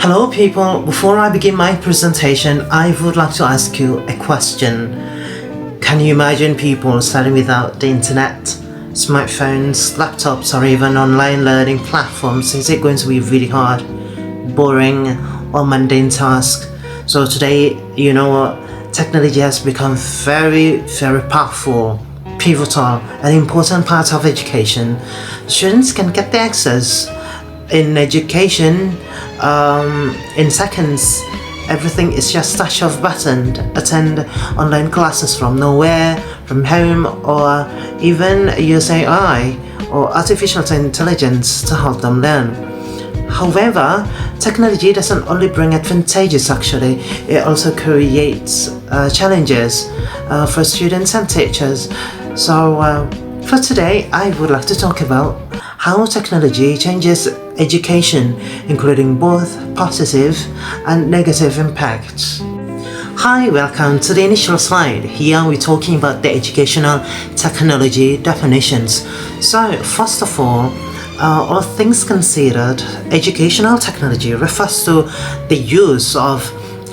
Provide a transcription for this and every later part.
Hello people, before I begin my presentation, I would like to ask you a question. Can you imagine people studying without the internet, smartphones, laptops, or even online learning platforms? Is it going to be really hard, boring, or mundane task? So today, technology has become very powerful, pivotal, and important part of education. Students can get the access in education in seconds. Everything is just touch of button. Attend online classes from nowhere, from home, or even use AI or artificial intelligence to help them learn. However, technology doesn't only bring advantages, actually, it also creates challenges for students and teachers. So for today, I would like to talk about how technology changes education, including both positive and negative impacts. Hi, welcome to the initial slide. Here we're talking about the educational technology definitions. So first of all things considered, educational technology refers to the use of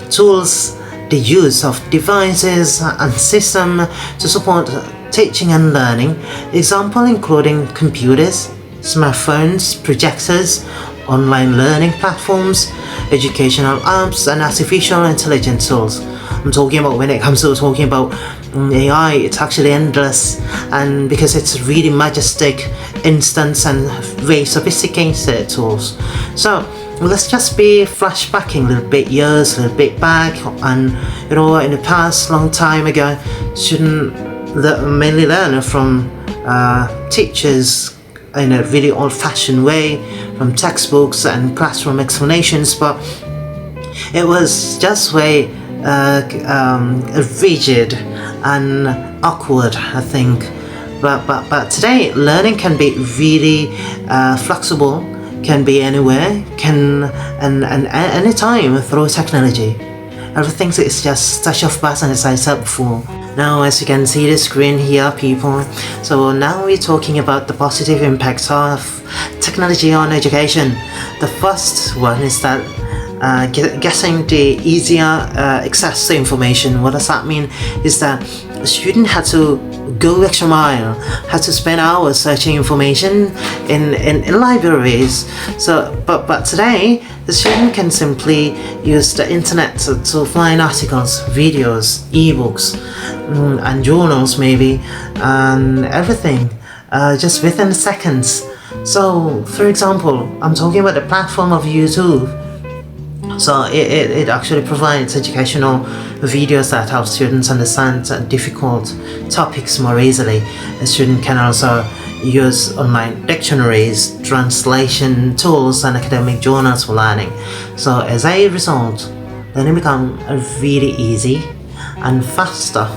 tools, the use of devices and systems to support teaching and learning. Example including computers, smartphones, projectors, online learning platforms, educational apps, and artificial intelligence tools. I'm talking about when it comes to talking about AI, it's actually endless, and because it's really majestic, instant, and very sophisticated tools. So let's just be flashbacking a little bit years, a little bit back, and in the past, long time ago, students mainly learn from teachers in a really old-fashioned way, from textbooks and classroom explanations, but it was just way rigid and awkward, I think. But today, learning can be really flexible, can be anywhere, and anytime through technology. Everything is just touch of button, as I said before. Now, as you can see the screen here, people, so now we're talking about the positive impacts of technology on education. The first one is that getting the easier access to information. What does that mean? Is that a student had to go extra mile, had to spend hours searching information in libraries. So, but today, the student can simply use the internet to find articles, videos, ebooks, and journals maybe, and everything, just within seconds. So, for example, I'm talking about the platform of YouTube. So it actually provides educational videos that help students understand difficult topics more easily. A student can also use online dictionaries, translation tools, and academic journals for learning. So as a result, learning becomes really easy and faster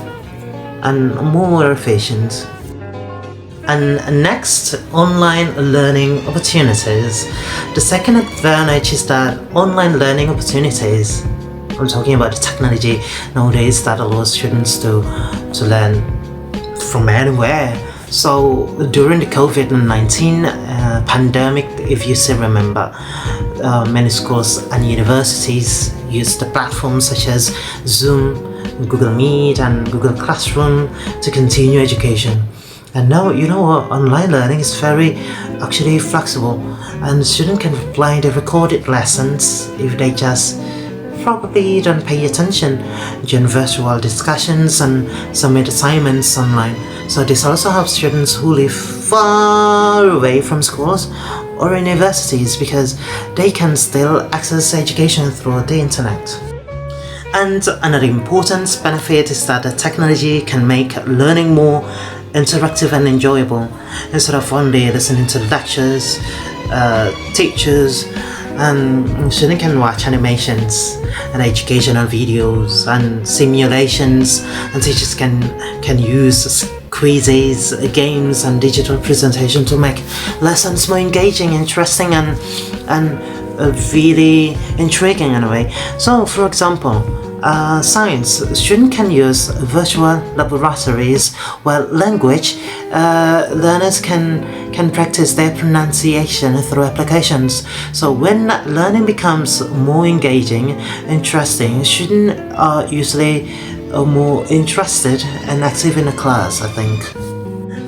and more efficient. And next, online learning opportunities. The second advantage is that online learning opportunities, I'm talking about the technology nowadays that allows students to learn from anywhere. So during the COVID-19 pandemic, if you still remember, many schools and universities used the platforms such as Zoom, Google Meet, and Google Classroom to continue education. And now, online learning is very actually flexible, and students can reply the recorded lessons if they just probably don't pay attention, join virtual discussions, and submit assignments online. So this also helps students who live far away from schools or universities, because they can still access education through the internet. And another important benefit is that the technology can make learning more interactive and enjoyable. Instead of only listening to lectures, teachers, and students can watch animations and educational videos and simulations, and teachers can use quizzes, games, and digital presentation to make lessons more engaging, interesting, and really intriguing in a way. So, for example, science, students can use virtual laboratories, while language, learners can practice their pronunciation through applications. So when learning becomes more engaging, interesting, students are usually more interested and active in the class, I think.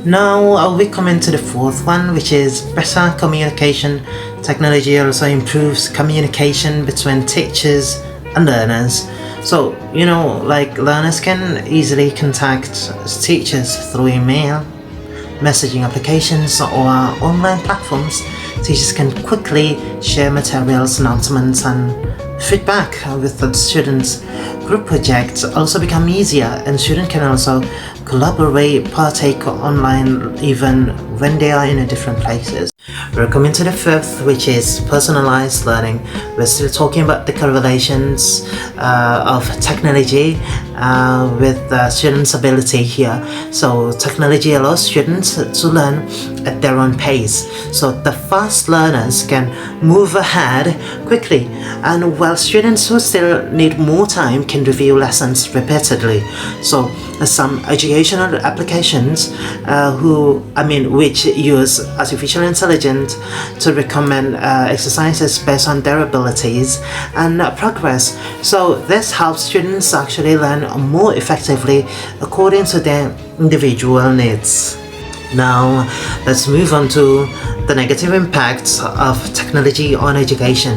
Now we come into the fourth one, which is better communication. Technology also improves communication between teachers and learners. So, like learners can easily contact teachers through email, messaging applications, or online platforms. Teachers can quickly share materials, announcements, and feedback with the students. Group projects also become easier, and students can also collaborate, partake online even when they are in different places. We're coming to the fifth, which is personalized learning. We're still talking about the correlations of technology with students' ability here. So technology allows students to learn at their own pace. So the fast learners can move ahead quickly, and while students who still need more time can review lessons repeatedly. So some educational applications which use artificial intelligence to recommend exercises based on their abilities and progress. So this helps students actually learn more effectively according to their individual needs. Now let's move on to the negative impacts of technology on education.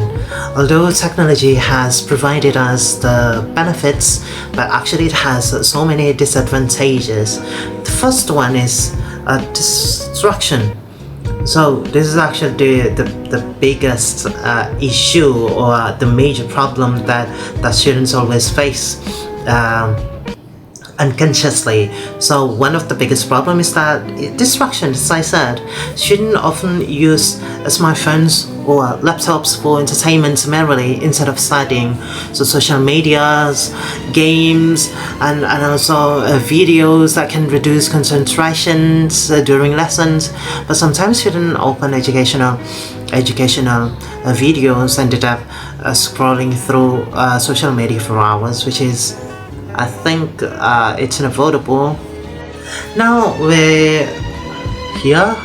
Although technology has provided us the benefits, but actually it has so many disadvantages. The first one is distraction. So this is actually the biggest issue or the major problem that students always face unconsciously. So one of the biggest problems is that distraction, as I said. Students often use smartphones or laptops for entertainment merely instead of studying. So social medias, games, and also videos that can reduce concentrations during lessons. But sometimes students open educational videos ended up scrolling through social media for hours, which is, I think, it's unavoidable. Now we're here.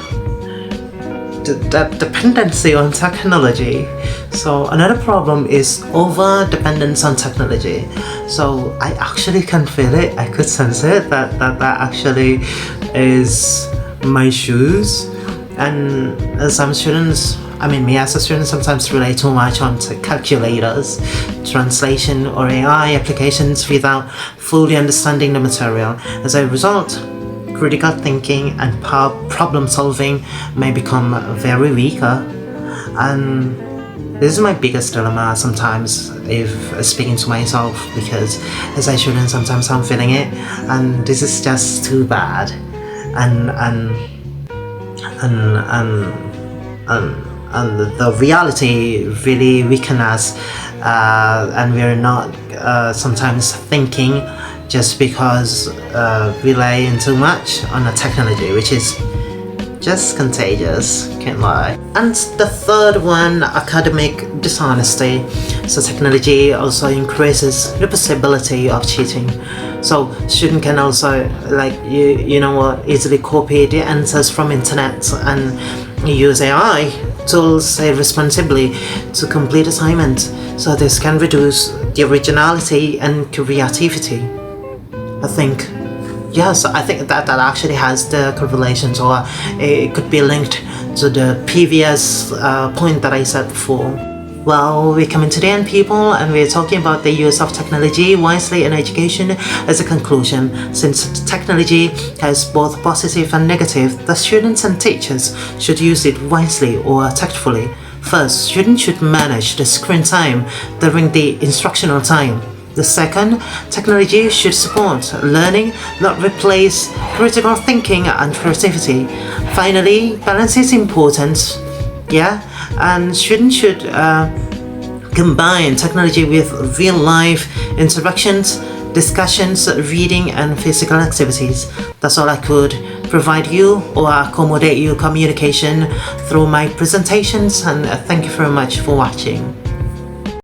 The dependency on technology. So another problem is over dependence on technology. So I actually can feel it. I could sense it. That actually is my shoes. And some students, me as a student, sometimes rely too much on calculators, translation, or AI applications without fully understanding the material. As a result, critical thinking and problem solving may become very weaker. And this is my biggest dilemma sometimes if speaking to myself, because as a student sometimes I'm feeling it, and this is just too bad. And the reality really weakens us, and we're not sometimes thinking just because relying too much on the technology, which is just contagious, can't lie. And the third one, academic dishonesty. So technology also increases the possibility of cheating. So student can also easily copy the answers from internet and use AI tools responsibly to complete assignments. So this can reduce the originality and creativity. I think that actually has the correlations, or it could be linked to the previous point that I said before. Well, we're coming to the end, people, and we're talking about the use of technology wisely in education. As a conclusion, since technology has both positive and negative, the students and teachers should use it wisely or tactfully. First, students should manage the screen time during the instructional time. The second, technology should support learning, not replace critical thinking and creativity. Finally, balance is important, and students should combine technology with real-life interactions, discussions, reading, and physical activities. That's all I could provide you or accommodate your communication through my presentations, and thank you very much for watching.